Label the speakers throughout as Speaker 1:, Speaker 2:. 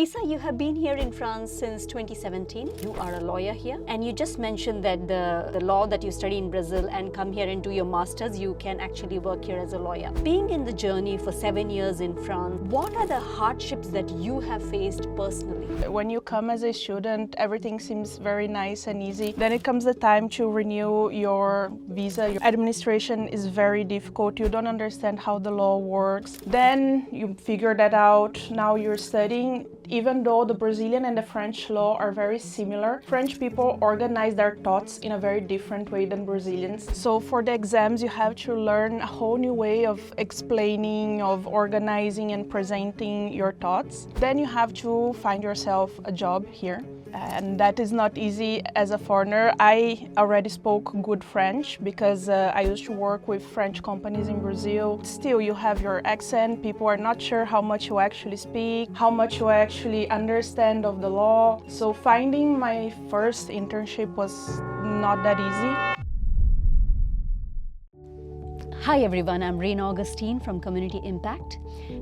Speaker 1: Issa, you have been here in France since 2017. You are a lawyer here, and you just mentioned that the law that you study in Brazil and come here and do your masters, you can actually work here as a lawyer. Being in the journey for 7 years in France, what are the hardships that you have faced personally?
Speaker 2: When you come as a student, everything seems very nice and easy. Then it comes the time to renew your visa. Your administration is very difficult. You don't understand how the law works. Then you figure that out. Now you're studying. Even though the Brazilian and the French law are very similar, French people organize their thoughts in a very different way than Brazilians. So for the exams, you have to learn a whole new way of explaining, of organizing and presenting your thoughts. Then you have to find yourself a job here. And that is not easy as a foreigner. I already spoke good French because I used to work with French companies in Brazil. Still, you have your accent. People are not sure how much you actually speak, how much you actually understand of the law. So finding my first internship was not that easy.
Speaker 1: Hi everyone, I'm Rain Augustine from Community Impact.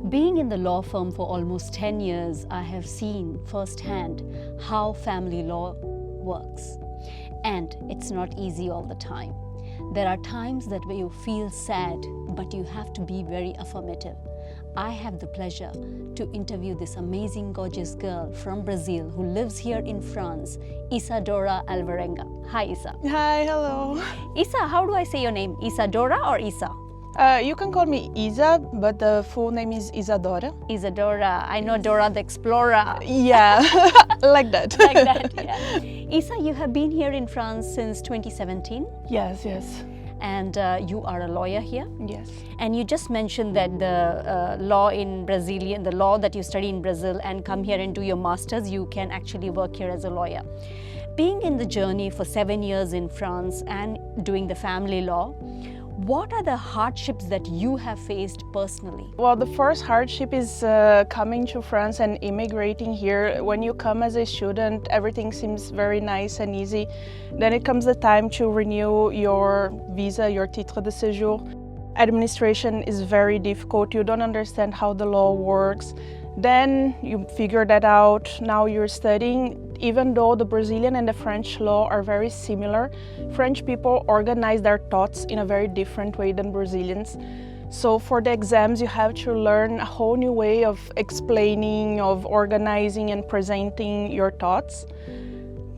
Speaker 1: Being in the law firm for almost 10 years, I have seen firsthand how family law works. And it's not easy all the time. There are times that where you feel sad, but you have to be very affirmative. I have the pleasure to interview this amazing, gorgeous girl from Brazil who lives here in France, Isadora Alvarenga. Hi, Issa.
Speaker 2: Hi, hello.
Speaker 1: Issa, how do I say your name? Isadora or Issa?
Speaker 2: You can call me Isa, but the full name is Isadora.
Speaker 1: Isadora. I know Dora the Explorer.
Speaker 2: Yeah, like that.
Speaker 1: Like that, yeah. Issa, you have been here in France since 2017.
Speaker 2: Yes, yes.
Speaker 1: And you are a lawyer here.
Speaker 2: Yes.
Speaker 1: And you just mentioned that the law that you study in Brazil and come here and do your masters, you can actually work here as a lawyer. Being in the journey for 7 years in France and doing the family law, what are the hardships that you have faced personally?
Speaker 2: Well, the first hardship is coming to France and immigrating here. When you come as a student, everything seems very nice and easy. Then it comes the time to renew your visa, your titre de séjour. Administration is very difficult. You don't understand how the law works. Then you figure that out. Now you're studying. Even though the Brazilian and the French law are very similar, French people organize their thoughts in a very different way than Brazilians. So for the exams, you have to learn a whole new way of explaining, of organizing and presenting your thoughts.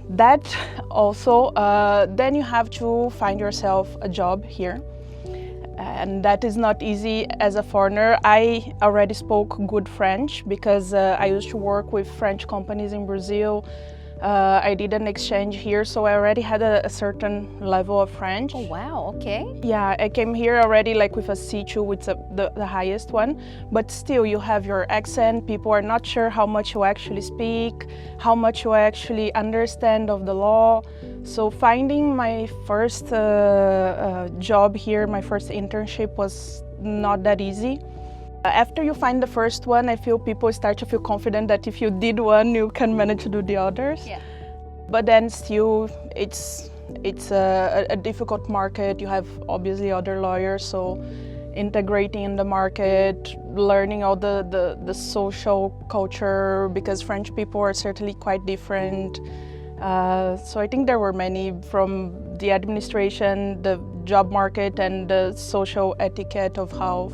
Speaker 2: That also, then you have to find yourself a job here. And that is not easy as a foreigner. I already spoke good French because I used to work with French companies in Brazil. I did an exchange here, so I already had a certain level of French.
Speaker 1: Oh wow, okay.
Speaker 2: Yeah, I came here already like with a C2, which is the highest one. But still, you have your accent. People are not sure how much you actually speak, how much you actually understand of the law. So finding my first job here, my first internship was not that easy. After you find the first one, I feel people start to feel confident that if you did one, you can manage to do the others.
Speaker 1: Yeah.
Speaker 2: But then still, it's a difficult market. You have obviously other lawyers, so integrating in the market, learning all the social culture, because French people are certainly quite different. So I think there were many from the administration, the job market, and the social etiquette of how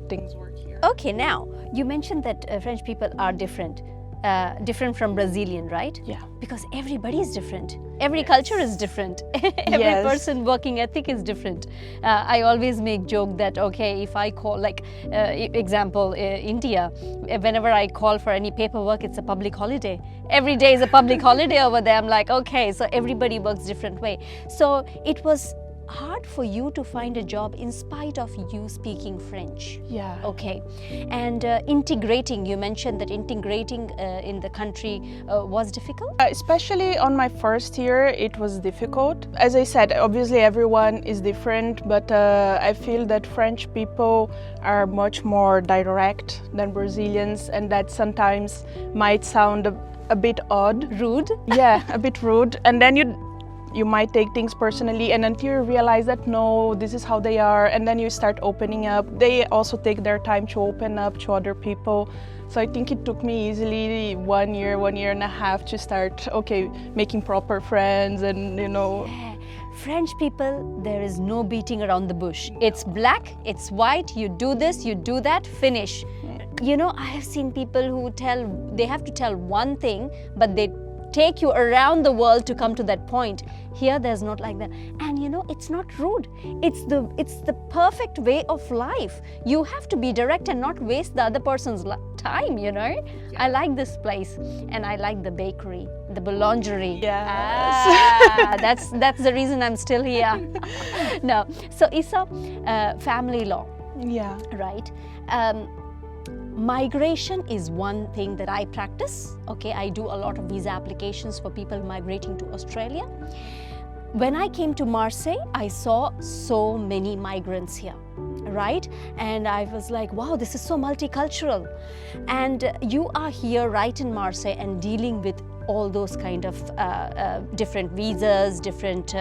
Speaker 2: things work here.
Speaker 1: Okay, now you mentioned that French people are different from Brazilian, right?
Speaker 2: Yeah.
Speaker 1: Because everybody is different. Every culture is different. Every person working ethic is different. I always make joke that, okay, if I call, like, example, India, whenever I call for any paperwork, it's a public holiday. Every day is a public holiday over there. I'm like, okay, so everybody works different way. So it was hard for you to find a job in spite of you speaking French.
Speaker 2: Yeah.
Speaker 1: Okay. And integrating, you mentioned that integrating in the country was difficult?
Speaker 2: Especially on my first year, it was difficult. As I said, obviously everyone is different, but I feel that French people are much more direct than Brazilians, and that sometimes might sound a bit odd.
Speaker 1: Rude?
Speaker 2: Yeah, a bit rude. And then you might take things personally, and until you realize that no, this is how they are, and then you start opening up. They also take their time to open up to other people. So I think it took me easily 1 year, 1.5 years to start, okay, making proper friends and, you know.
Speaker 1: French people, there is no beating around the bush. It's black, it's white, you do this, you do that, finish. You know, I have seen people who they have to tell one thing, but they take you around the world to come to that point. Here, there's not like that. And you know, it's not rude. It's the perfect way of life. You have to be direct and not waste the other person's time, you know. Yeah. I like this place, and I like the bakery, the boulangerie.
Speaker 2: Yes.
Speaker 1: That's the reason I'm still here. No. So Issa, family law.
Speaker 2: Yeah.
Speaker 1: Right. Migration is one thing that I practice. Okay, I do a lot of visa applications for people migrating to Australia. When I came to Marseille, I saw so many migrants here, right? And I was like, wow, this is so multicultural. And you are here right in Marseille and dealing with all those kind of different visas, different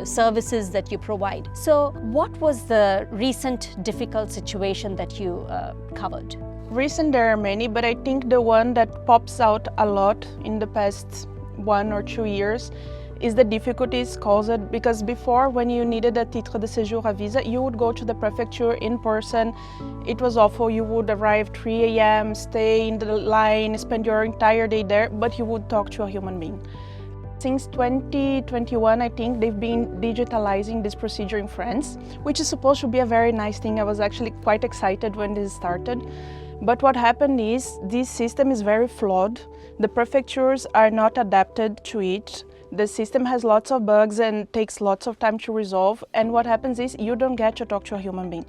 Speaker 1: services that you provide. So what was the recent difficult situation that you covered?
Speaker 2: Recent, there are many, but I think the one that pops out a lot in the past 1 or 2 years is the difficulties caused, because before, when you needed a titre de séjour, a visa, you would go to the prefecture in person. It was awful. You would arrive 3 a.m., stay in the line, spend your entire day there, but you would talk to a human being. Since 2021, I think they've been digitalizing this procedure in France, which is supposed to be a very nice thing. I was actually quite excited when this started. But what happened is this system is very flawed. The prefectures are not adapted to it. The system has lots of bugs and takes lots of time to resolve. And what happens is you don't get to talk to a human being.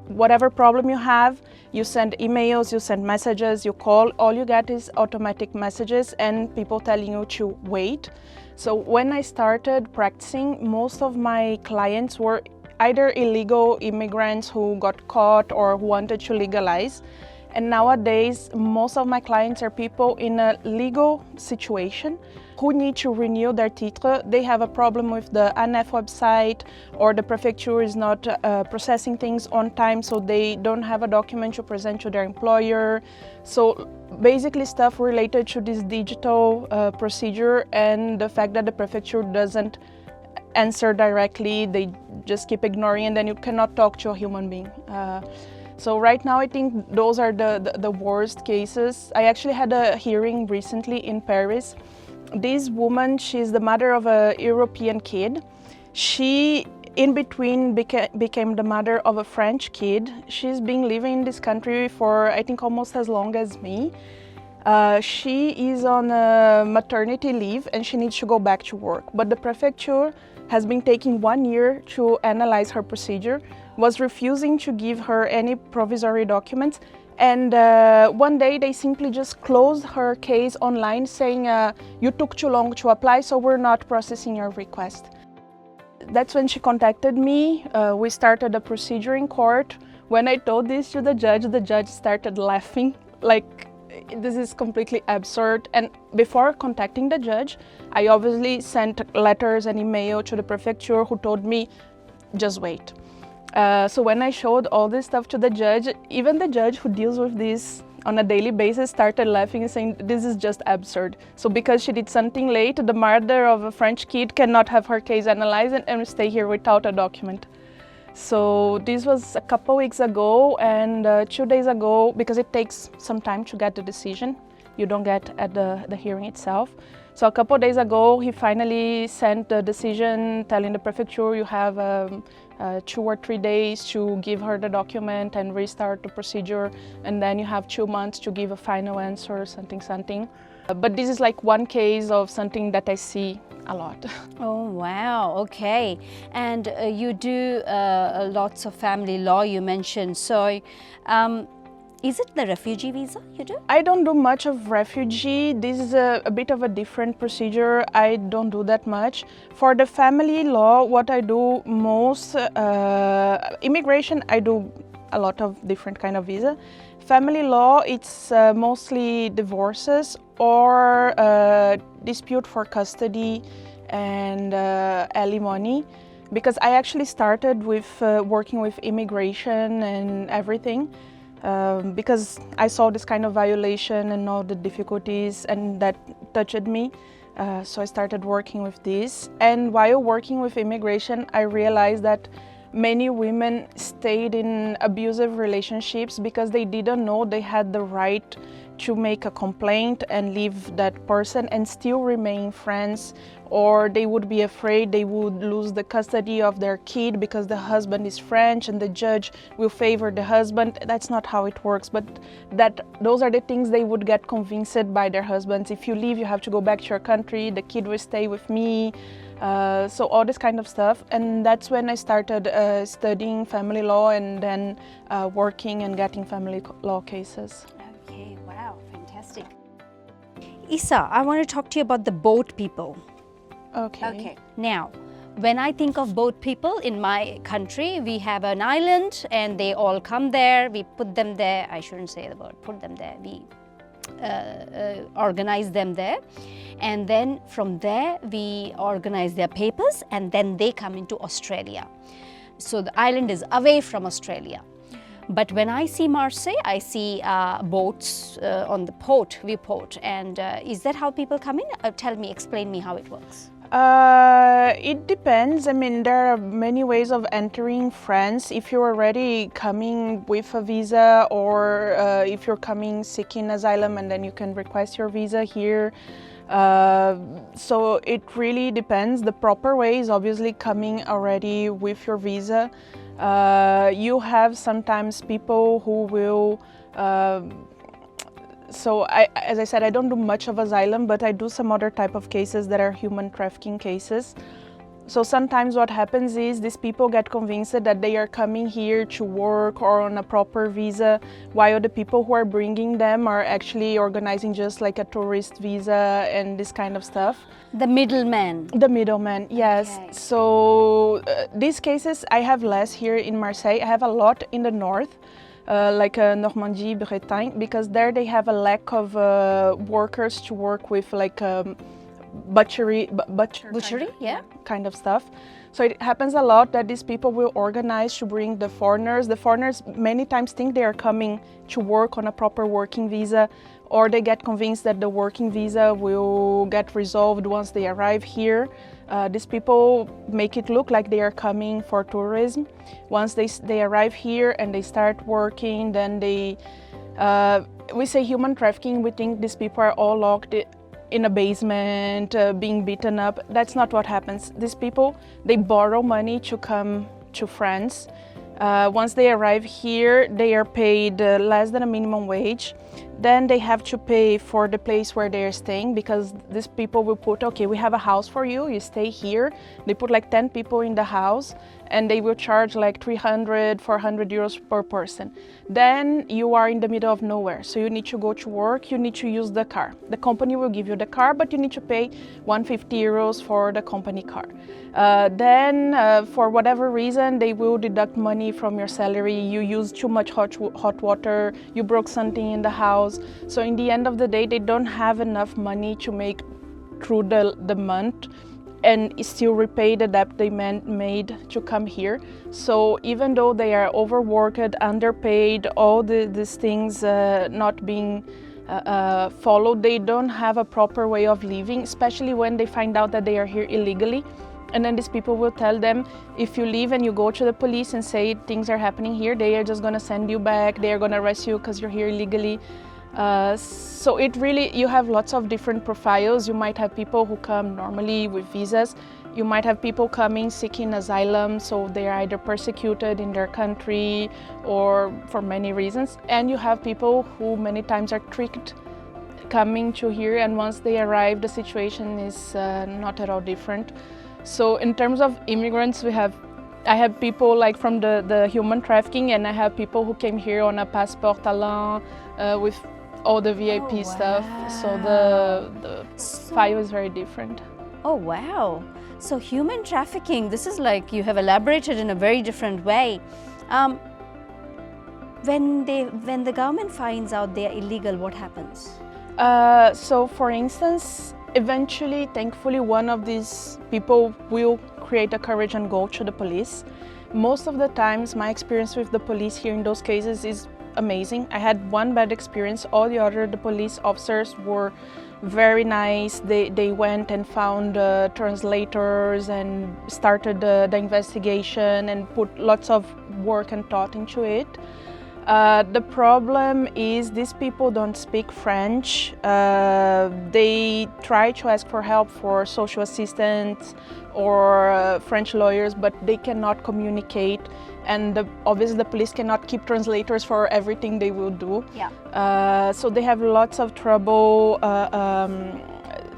Speaker 2: Whatever problem you have, you send emails, you send messages, you call, all you get is automatic messages and people telling you to wait. So when I started practicing, most of my clients were either illegal immigrants who got caught or who wanted to legalize. And nowadays, most of my clients are people in a legal situation who need to renew their titre. They have a problem with the ANF website, or the prefecture is not processing things on time, so they don't have a document to present to their employer. So basically stuff related to this digital procedure, and the fact that the prefecture doesn't answer directly, they just keep ignoring, and then you cannot talk to a human being. So right now, I think those are the worst cases. I actually had a hearing recently in Paris. This woman, she's the mother of a European kid. She, in between, became the mother of a French kid. She's been living in this country for, I think, almost as long as me. She is on a maternity leave and she needs to go back to work. But the prefecture has been taking 1 year to analyze her procedure, was refusing to give her any provisory documents. And one day they simply just closed her case online, saying, you took too long to apply, so we're not processing your request. That's when she contacted me. We started a procedure in court. When I told this to the judge started laughing, like, this is completely absurd. And before contacting the judge, I obviously sent letters and email to the prefecture, who told me, just wait. So when I showed all this stuff to the judge, even the judge who deals with this on a daily basis started laughing and saying, this is just absurd. So because she did something late, the mother of a French kid cannot have her case analyzed and stay here without a document. So this was a couple weeks ago, and 2 days ago, because it takes some time to get the decision, you don't get at the hearing itself. So a couple days ago, he finally sent the decision telling the prefecture, you have 2 or 3 days to give her the document and restart the procedure, and then you have 2 months to give a final answer, something. But this is like one case of something that I see a lot.
Speaker 1: Oh, wow. Okay. And you do lots of family law, you mentioned. So is it the refugee visa you do?
Speaker 2: I don't do much of refugee. This is a bit of a different procedure. I don't do that much. For the family law, what I do most, immigration, I do a lot of different kind of visa. Family law, it's mostly divorces or dispute for custody, and alimony, because I actually started with working with immigration and everything, because I saw this kind of violation and all the difficulties, and that touched me. So I started working with this, and while working with immigration, I realized that many women stayed in abusive relationships because they didn't know they had the right to make a complaint and leave that person and still remain friends, or they would be afraid they would lose the custody of their kid because the husband is French and the judge will favor the husband. That's not how it works, but those are the things they would get convinced by their husbands. If you leave, you have to go back to your country, the kid will stay with me. So all this kind of stuff, and that's when I started studying family law and then working and getting family law cases.
Speaker 1: Okay, wow, fantastic. Issa, I want to talk to you about the boat people.
Speaker 2: Okay.
Speaker 1: Now, when I think of boat people in my country, we have an island and they all come there, we put them there. I shouldn't say the word put them there. We organize them there, and then from there we organize their papers, and then they come into Australia. So the island is away from Australia. But when I see Marseille, I see boats on the viewport. And is that how people come in? Explain me how it works.
Speaker 2: It depends. I mean, there are many ways of entering France. If you're already coming with a visa, or if you're coming seeking asylum, and then you can request your visa here. So it really depends. The proper way is obviously coming already with your visa. You have sometimes people who will as I said, I don't do much of asylum, but I do some other type of cases that are human trafficking cases. So sometimes what happens is these people get convinced that they are coming here to work or on a proper visa, while the people who are bringing them are actually organizing just like a tourist visa and this kind of stuff.
Speaker 1: The middleman.
Speaker 2: The middleman, yes.
Speaker 1: Okay.
Speaker 2: So these cases I have less here in Marseille. I have a lot in the north. Like Normandy, Bretagne, because there they have a lack of workers to work with, like butchery, kind of stuff. So it happens a lot that these people will organize to bring the foreigners. The foreigners many times think they are coming to work on a proper working visa, or they get convinced that the working visa will get resolved once they arrive here. These people make it look like they are coming for tourism. Once they arrive here and they start working, then we say human trafficking. We think these people are all locked in a basement, being beaten up. That's not what happens. These people, they borrow money to come to France. Once they arrive here, they are paid less than a minimum wage. Then they have to pay for the place where they are staying, because these people will put, okay, we have a house for you, you stay here. They put like 10 people in the house, and they will charge like 300, 400 euros per person. Then you are in the middle of nowhere, so you need to go to work, you need to use the car. The company will give you the car, but you need to pay 150 euros for the company car. Then for whatever reason, they will deduct money from your salary. You use too much hot water, you broke something in the house. So in the end of the day, they don't have enough money to make through the month and still repay the debt they made to come here. So even though they are overworked, underpaid, all these things not being followed, they don't have a proper way of living, especially when they find out that they are here illegally. And then these people will tell them, if you leave and you go to the police and say things are happening here, they are just gonna send you back, they are gonna arrest you because you're here illegally. So it really, you have lots of different profiles. You might have people who come normally with visas. You might have people coming seeking asylum, so they are either persecuted in their country or for many reasons. And you have people who many times are tricked coming to here, and once they arrive, the situation is not at all different. So in terms of immigrants, I have people like from the human trafficking, and I have people who came here on a passport talent with all the VIP stuff. So the file is very different.
Speaker 1: Oh wow! So human trafficking, this is like you have elaborated in a very different way. When the government finds out they are illegal, what happens?
Speaker 2: So for instance, Eventually, thankfully, one of these people will create a courage and go to the police. Most of the times, my experience with the police here in those cases is amazing. I had one bad experience. All the police officers were very nice. They went and found translators and started the investigation and put lots of work and thought into it. The problem is these people don't speak French. They try to ask for help for social assistants or French lawyers, but they cannot communicate. And obviously the police cannot keep translators for everything they will do.
Speaker 1: Yeah.
Speaker 2: So they have lots of trouble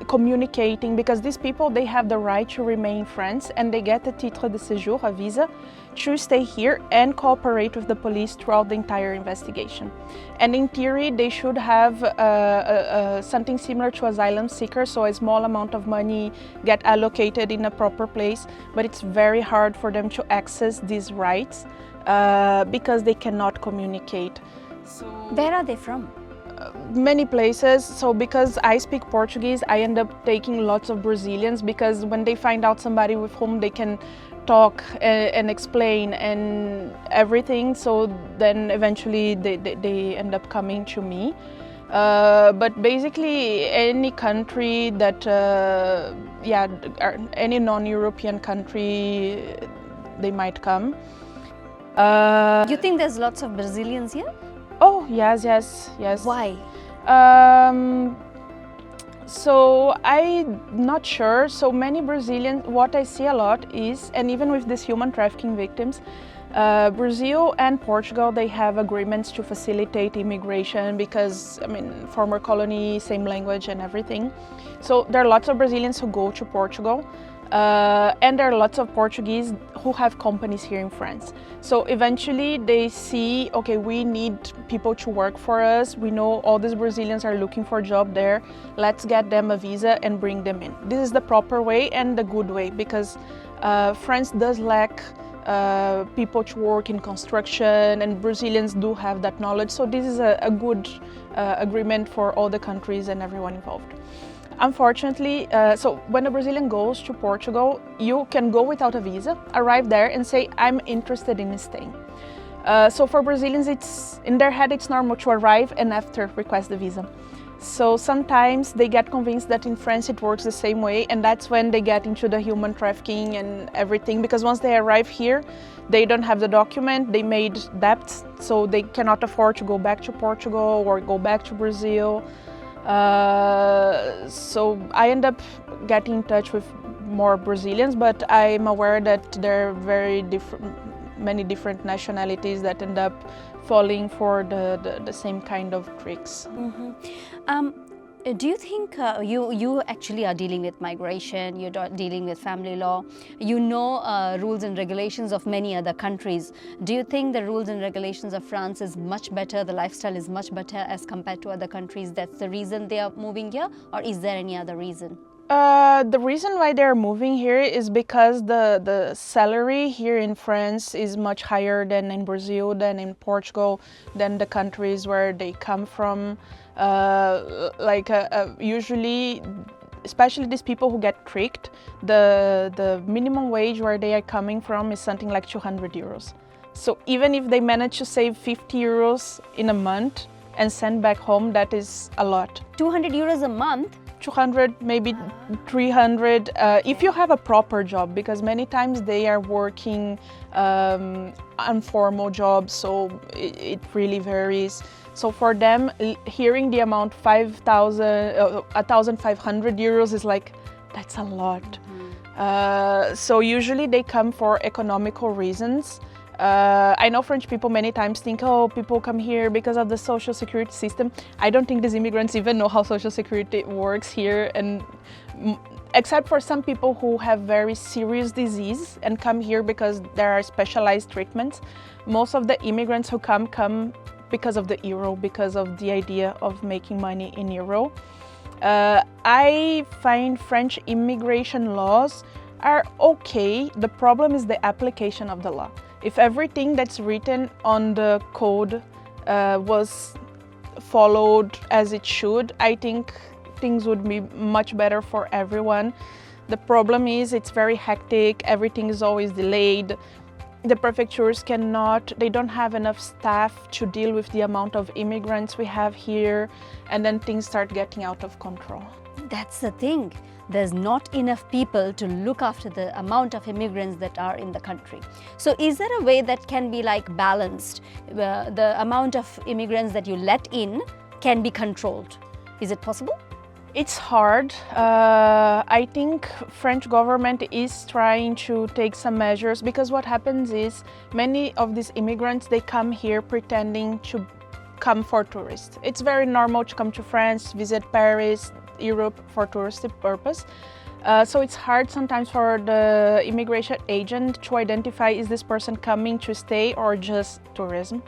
Speaker 2: communicating, because these people, they have the right to remain in France and they get a titre de séjour, a visa, to stay here and cooperate with the police throughout the entire investigation. And in theory, they should have something similar to asylum seekers, so a small amount of money get allocated in a proper place, but it's very hard for them to access these rights because they cannot communicate. So,
Speaker 1: where are they from?
Speaker 2: Many places. So because I speak Portuguese, I end up taking lots of Brazilians, because when they find out somebody with whom they can talk and explain and everything, so then eventually they end up coming to me. But basically any country that, any non-European country, they might come.
Speaker 1: You think there's lots of Brazilians here?
Speaker 2: Oh, yes.
Speaker 1: Why?
Speaker 2: So I'm not sure. So many Brazilians, what I see a lot is, and even with these human trafficking victims, Brazil and Portugal, they have agreements to facilitate immigration because, I mean, former colony, same language and everything. So there are lots of Brazilians who go to Portugal. And there are lots of Portuguese who have companies here in France. So eventually they see, okay, we need people to work for us. We know all these Brazilians are looking for a job there. Let's get them a visa and bring them in. This is the proper way and the good way, because France does lack people to work in construction, and Brazilians do have that knowledge. So this is a good agreement for all the countries and everyone involved. Unfortunately, so when a Brazilian goes to Portugal, you can go without a visa, arrive there and say, I'm interested in staying. So for Brazilians, it's in their head, it's normal to arrive and after request the visa. So sometimes they get convinced that in France it works the same way, and that's when they get into the human trafficking and everything, because once they arrive here, they don't have the document, they made debts, so they cannot afford to go back to Portugal or go back to Brazil. So I end up getting in touch with more Brazilians, but I'm aware that there are many different nationalities that end up falling for the same kind of tricks.
Speaker 1: Mm-hmm. Do you think you actually are dealing with migration, you're dealing with family law, you know rules and regulations of many other countries. Do you think the rules and regulations of France is much better, the lifestyle is much better as compared to other countries? That's the reason they are moving here, or is there any other reason?
Speaker 2: The reason why they're moving here is because the salary here in France is much higher than in Brazil, than in Portugal, than the countries where they come from. Usually, especially these people who get tricked, the minimum wage where they are coming from is something like 200 euros. So even if they manage to save 50 euros in a month and send back home, that is a lot.
Speaker 1: 200 euros a month?
Speaker 2: 200, maybe 300, if you have a proper job, because many times they are working informal jobs, so it really varies. So for them, hearing the amount 1,500 euros is like, that's a lot. So usually they come for economical reasons. I know French people many times think, oh, people come here because of the social security system. I don't think these immigrants even know how social security works here, and except for some people who have very serious disease and come here because there are specialized treatments. Most of the immigrants who come because of the euro, because of the idea of making money in euro. I find French immigration laws are okay. The problem is the application of the law. If everything that's written on the code was followed as it should, I think things would be much better for everyone. The problem is it's very hectic, everything is always delayed. The prefectures they don't have enough staff to deal with the amount of immigrants we have here, and then things start getting out of control.
Speaker 1: That's the thing. There's not enough people to look after the amount of immigrants that are in the country. So is there a way that can be like balanced? The amount of immigrants that you let in can be controlled. Is it possible?
Speaker 2: It's hard. I think French government is trying to take some measures, because what happens is many of these immigrants, they come here pretending to come for tourists. It's very normal to come to France, visit Paris, Europe for touristic purpose. So it's hard sometimes for the immigration agent to identify, is this person coming to stay or just tourism?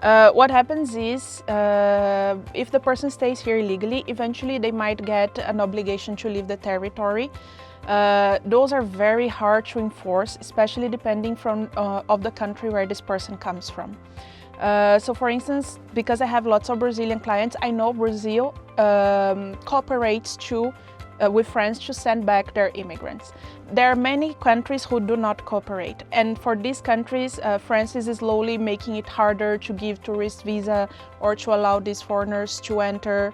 Speaker 2: What happens is, if the person stays here illegally, eventually they might get an obligation to leave the territory. Those are very hard to enforce, especially depending of the country where this person comes from. So for instance, because I have lots of Brazilian clients, I know Brazil cooperates with France to send back their immigrants. There are many countries who do not cooperate, and for these countries, France is slowly making it harder to give tourist visa or to allow these foreigners to enter,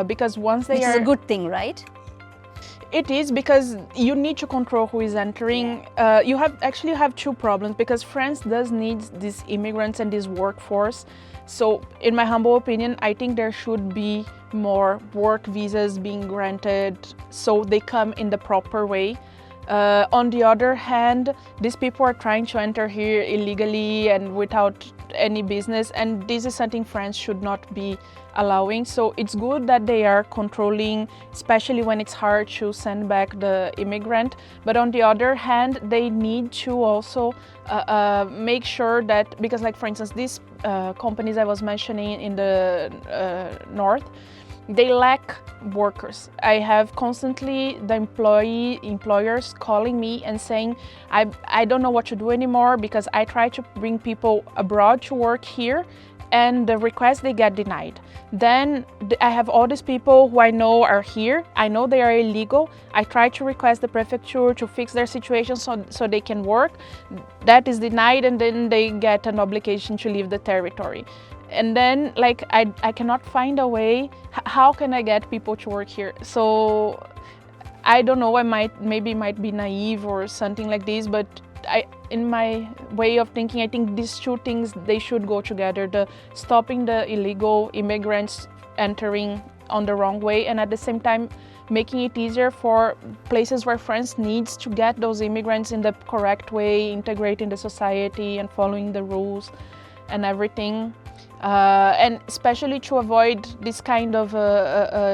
Speaker 2: because once they
Speaker 1: Which is a good thing, right?
Speaker 2: It is, because you need to control who is entering. You have two problems, because France does need these immigrants and this workforce. So in my humble opinion, I think there should be more work visas being granted so they come in the proper way. On the other hand, these people are trying to enter here illegally and without any business, and this is something France should not be allowing. So it's good that they are controlling, especially when it's hard to send back the immigrant. But on the other hand, they need to also make sure that, because like for instance, these companies I was mentioning in the north, they lack workers. I have constantly the employers calling me and saying, I don't know what to do anymore, because I try to bring people abroad to work here and the requests they get denied. Then I have all these people who I know are here. I know they are illegal. I try to request the prefecture to fix their situation so they can work. That is denied, and then they get an obligation to leave the territory. And then like I cannot find a way. How can I get people to work here? So I don't know, maybe might be naive or something like this, but in my way of thinking, I think these two things, they should go together: the stopping the illegal immigrants entering on the wrong way, and at the same time making it easier for places where France needs to get those immigrants in the correct way, integrating the society and following the rules and everything. And especially to avoid this kind of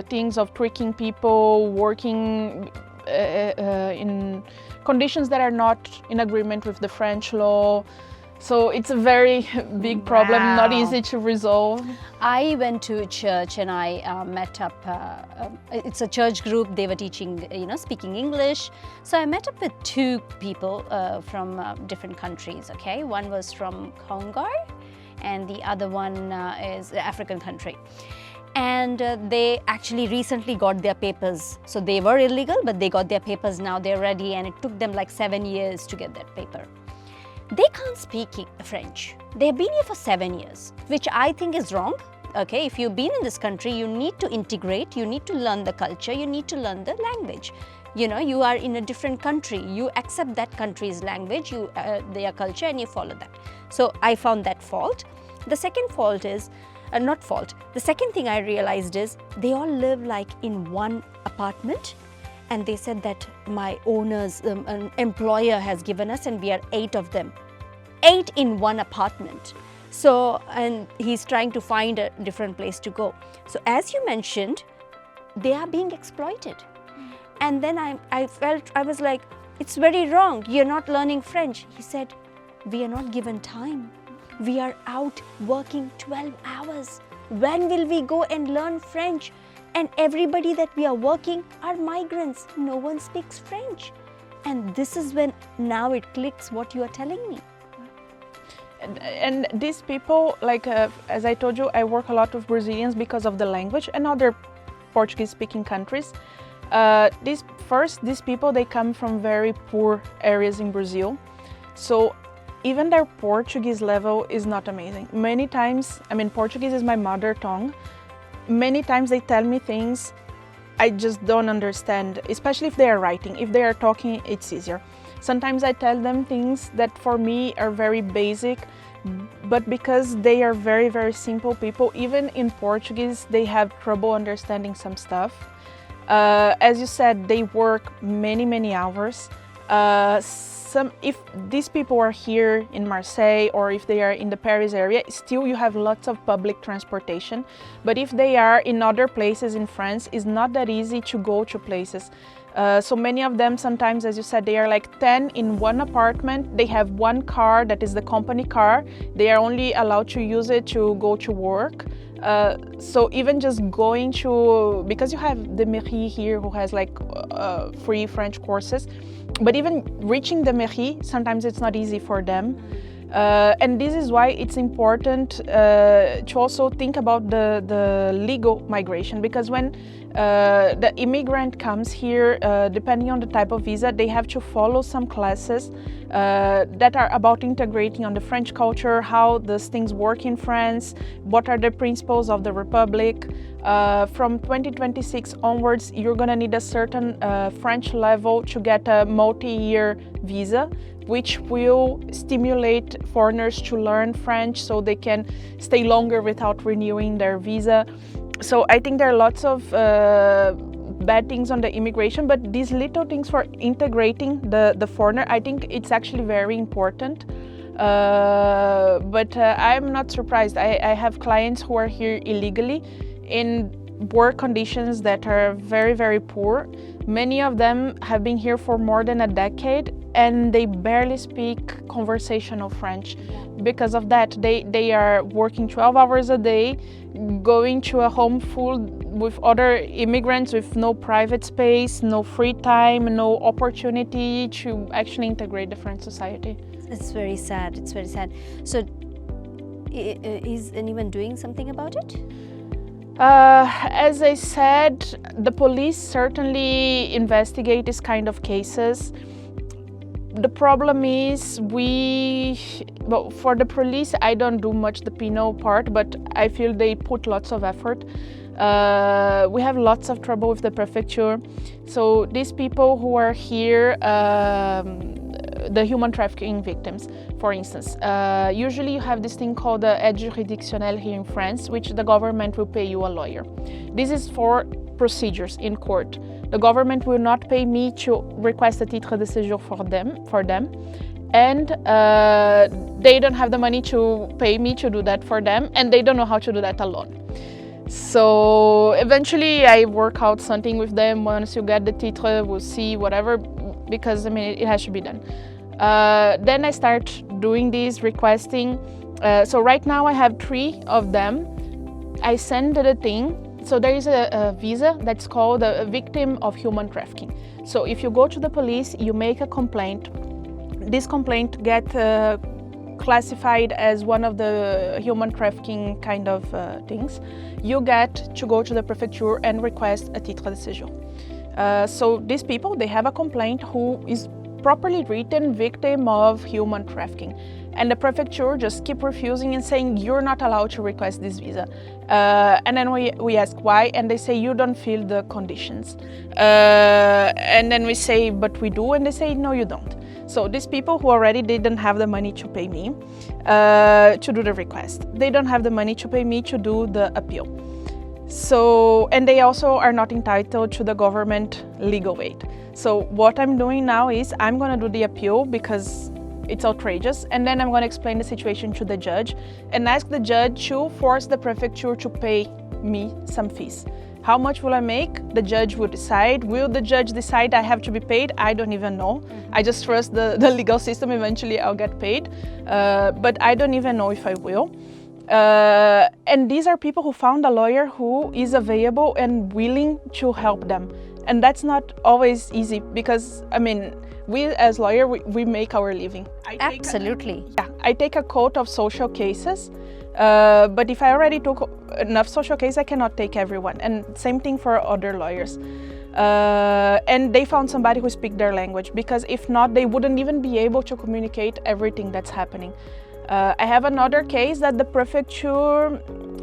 Speaker 2: things of tricking people, working in conditions that are not in agreement with the French law. So it's a very big problem, not easy to resolve.
Speaker 1: I went to a church and I met up, it's a church group, they were teaching, speaking English. So I met up with two people from different countries, okay? One was from Congo and the other one is an African country. And they actually recently got their papers. So they were illegal, but they got their papers now, they're ready, and it took them like 7 years to get that paper. They can't speak French. They've been here for 7 years, which I think is wrong. Okay, if you've been in this country, you need to integrate, you need to learn the culture, you need to learn the language. You are in a different country, you accept that country's language, their culture, and you follow that. So I found that fault. The second fault is, the second thing I realized is they all live like in one apartment, and they said that my owner's employer has given us, and we are 8 of them. 8 in one apartment. So, and he's trying to find a different place to go. So as you mentioned, they are being exploited. And then I was like, it's very wrong, you're not learning French. He said, we are not given time. We are out working 12 hours. When will we go and learn French? And everybody that we are working are migrants. No one speaks French. And this is when now it clicks what you are telling me.
Speaker 2: And these people, like as I told you, I work a lot with Brazilians because of the language, and other Portuguese-speaking countries. These people, they come from very poor areas in Brazil. So even their Portuguese level is not amazing. Many times, I mean, Portuguese is my mother tongue. Many times they tell me things I just don't understand, especially if they are writing. If they are talking, it's easier. Sometimes I tell them things that for me are very basic, but because they are very, very simple people, even in Portuguese, they have trouble understanding some stuff. As you said, they work many, many hours. If these people are here in Marseille or if they are in the Paris area, still you have lots of public transportation. But if they are in other places in France, it's not that easy to go to places. So many of them, sometimes, as you said, they are like 10 in one apartment. They have one car that is the company car. They are only allowed to use it to go to work. So even just going to, because you have the mairie here who has like free French courses, but even reaching the mairie, sometimes it's not easy for them. And this is why it's important to also think about the legal migration, because when the immigrant comes here, depending on the type of visa, they have to follow some classes that are about integrating on the French culture, how these things work in France, what are the principles of the Republic. From 2026 onwards, you're going to need a certain French level to get a multi-year visa, which will stimulate foreigners to learn French so they can stay longer without renewing their visa. So I think there are lots of bad things on the immigration, but these little things for integrating the foreigner, I think it's actually very important. But I'm not surprised. I have clients who are here illegally in work conditions that are very, very poor. Many of them have been here for more than a decade and they barely speak conversational French. Because of that, they are working 12 hours a day, going to a home full with other immigrants with no private space, no free time, no opportunity to actually integrate the French society.
Speaker 1: It's very sad, it's very sad. So is anyone doing something about it?
Speaker 2: As I said, the police certainly investigate this kind of cases. The problem is for the police, I don't do much the penal part, but I feel they put lots of effort. We have lots of trouble with the prefecture. So these people who are here, the human trafficking victims, for instance, usually you have this thing called the aide juridictionnelle here in France, which the government will pay you a lawyer. This is for procedures in court. The government will not pay me to request a titre de séjour for them, and they don't have the money to pay me to do that for them, and they don't know how to do that alone. So eventually I work out something with them. Once you get the titre, we'll see, whatever, because I mean it has to be done. Then I start doing this, requesting. So right now I have 3 of them. I send the thing. So there is a visa that's called a victim of human trafficking. So if you go to the police, you make a complaint. This complaint gets classified as one of the human trafficking kind of things. You get to go to the prefecture and request a titre de séjour. So these people, they have a complaint who is properly written victim of human trafficking. And the prefecture just keep refusing and saying, you're not allowed to request this visa. And then we ask why, and they say, you don't fill the conditions. And then we say, but we do, and they say, no, you don't. So these people who already didn't have the money to pay me to do the request, they don't have the money to pay me to do the appeal. So, and they also are not entitled to the government legal aid. So what I'm doing now is I'm gonna do the appeal because it's outrageous, and then I'm going to explain the situation to the judge and ask the judge to force the prefecture to pay me some fees. How much will I make? The judge will decide. Will the judge decide I have to be paid? I don't even know. I just trust the legal system. Eventually I'll get paid, but I don't even know if I will. And these are people who found a lawyer who is available and willing to help them. And that's not always easy because, I mean, we as lawyers, we make our living.
Speaker 1: Absolutely.
Speaker 2: I take a quote of social cases But if I already took enough social case, I cannot take everyone. And same thing for other lawyers. And they found somebody who speaks their language, because if not, they wouldn't even be able to communicate everything that's happening. I have another case that the prefecture,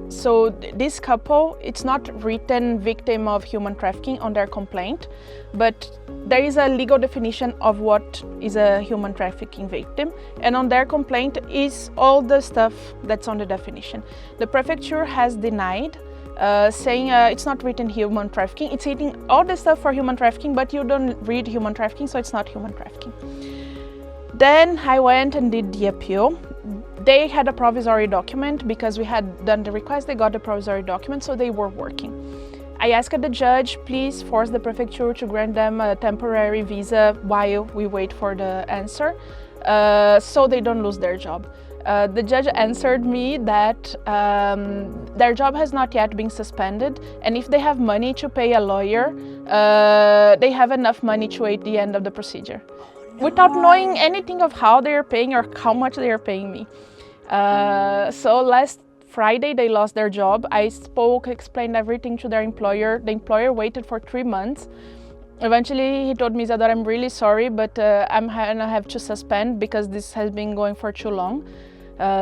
Speaker 2: so this couple, it's not written victim of human trafficking on their complaint, but there is a legal definition of what is a human trafficking victim, and on their complaint is all the stuff that's on the definition. The prefecture has denied, saying it's not written human trafficking, it's hitting all the stuff for human trafficking, but you don't read human trafficking, so it's not human trafficking. Then I went and did the appeal. They had a provisory document because we had done the request, they got the provisory document, so they were working. I asked the judge, please force the prefecture to grant them a temporary visa while we wait for the answer, so they don't lose their job. The judge answered me that their job has not yet been suspended, and if they have money to pay a lawyer, they have enough money to wait the end of the procedure, without knowing anything of how they are paying or how much they are paying me. So last Friday they lost their job. I spoke, explained everything to their employer. The employer waited for 3 months. Eventually he told me, Isadora, I'm really sorry, but I'm gonna have to suspend because this has been going for too long.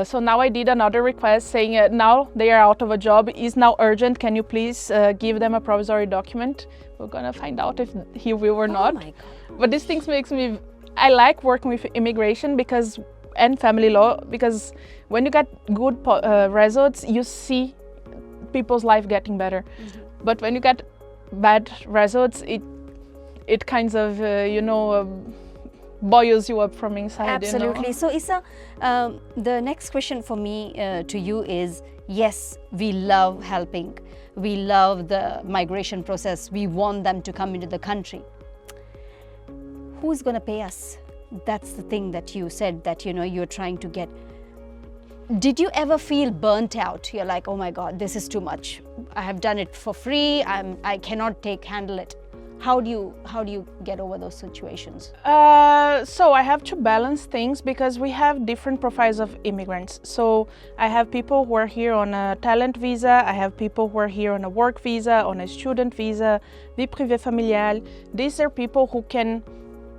Speaker 2: So now I did another request saying now they are out of a job, is now urgent, can you please give them a provisory document? We're gonna find out if he will or not.
Speaker 1: My God.
Speaker 2: But these things makes me, I like working with immigration because, and family law, because when you get good results, you see people's life getting better. But when you get bad results, it kind of, boils you up from inside.
Speaker 1: Absolutely. So Issa, the next question for me to you is, yes, we love helping. We love the migration process. We want them to come into the country. Who's going to pay us? That's the thing that you said that, you're trying to get. Did you ever feel burnt out? You're like, oh my God, this is too much. I have done it for free. I cannot handle it. How do you get over those situations?
Speaker 2: So I have to balance things because we have different profiles of immigrants. So I have people who are here on a talent visa. I have people who are here on a work visa, on a student visa, vie privée familiale. These are people who can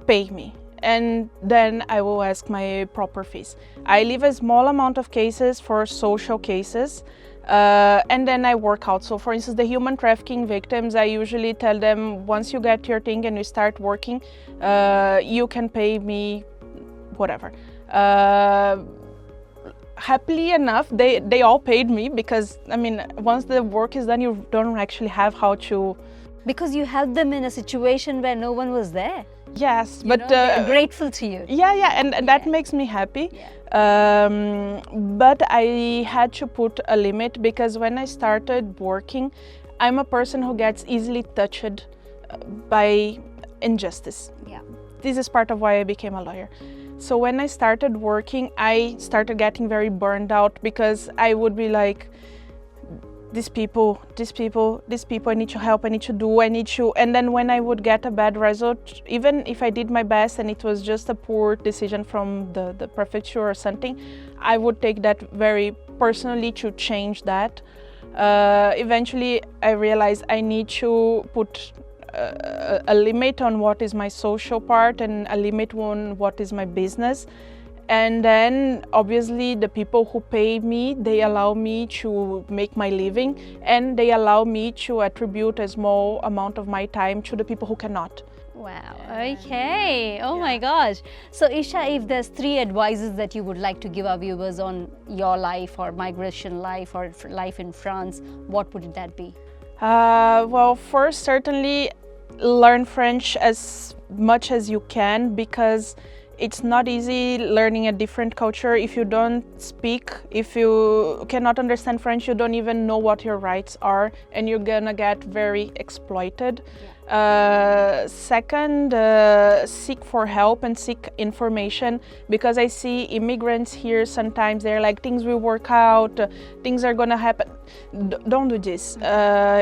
Speaker 2: pay me, and then I will ask my proper fees. I leave a small amount of cases for social cases, and then I work out. So for instance, the human trafficking victims, I usually tell them, once you get your thing and you start working, you can pay me whatever. Happily enough, they all paid me because, once the work is done, you don't actually have how to...
Speaker 1: Because you helped them in a situation where no one was there.
Speaker 2: Yes, but
Speaker 1: they're grateful to you.
Speaker 2: Yeah, and that makes me happy.
Speaker 1: Yeah.
Speaker 2: But I had to put a limit because when I started working, I'm a person who gets easily touched by injustice.
Speaker 1: Yeah.
Speaker 2: This is part of why I became a lawyer. So when I started working, I started getting very burned out because I would be like, these people, I need to help, I need to, and then when I would get a bad result, even if I did my best and it was just a poor decision from the prefecture or something, I would take that very personally to change that. Eventually, I realized I need to put a limit on what is my social part and a limit on what is my business. And then obviously the people who pay me, they allow me to make my living, and they allow me to attribute a small amount of my time to the people who cannot.
Speaker 1: Wow, okay. Oh my gosh. So Issa, if there's 3 advices that you would like to give our viewers on your life or migration life or life in France, what would that be?
Speaker 2: Well, first, certainly learn French as much as you can, because it's not easy learning a different culture. If you don't speak, if you cannot understand French, you don't even know what your rights are, and you're gonna get very exploited. Second, seek for help and seek information, because I see immigrants here sometimes they're like, things will work out, things are gonna happen. Don't do this.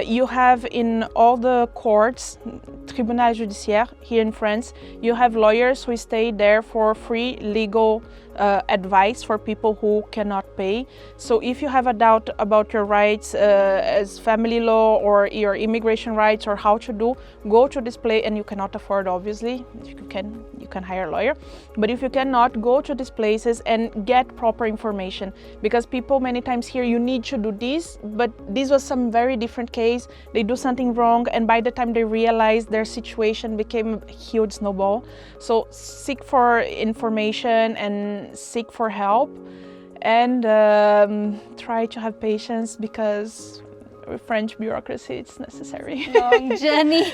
Speaker 2: You have in all the courts, tribunal judiciaire here in France, you have lawyers who stay there for free legal advice for people who cannot pay. So if you have a doubt about your rights as family law or your immigration rights or how to do, go to this place. And you cannot afford, obviously, if you can hire a lawyer, but if you cannot, go to these places and get proper information, because people many times hear you need to do this, but this was some very different case. They do something wrong, and by the time they realize, their situation became a huge snowball. So seek for information and seek for help, and try to have patience, because French bureaucracy, it's necessary.
Speaker 1: Long journey.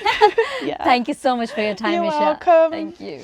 Speaker 2: Yeah.
Speaker 1: Thank you so much for your time,
Speaker 2: You're
Speaker 1: Isha.
Speaker 2: welcome.
Speaker 1: Thank you.